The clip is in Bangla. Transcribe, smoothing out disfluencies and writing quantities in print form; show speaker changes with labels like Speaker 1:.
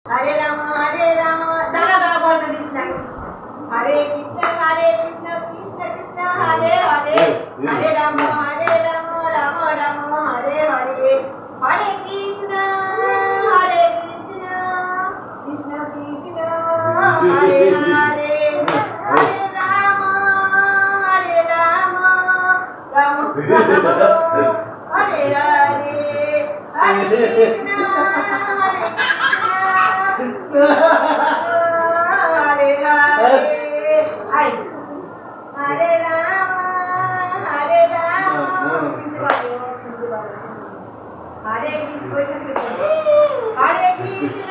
Speaker 1: হরে রাম দাঁড়া দাঁড়া বলতে দিস না হরে কৃষ্ণ কৃষ্ণ কৃষ্ণ হরে হরে হরে রাম রাম রাম হরে হরে হরে কৃষ্ণ কৃষ্ণ কৃষ্ণ হরে হরে হরে রাম রাম হরে হরে হরে কৃষ্ণ হরে হরে আই হরে রাম হরে কৃষ্ণ হরে কৃষ্ণ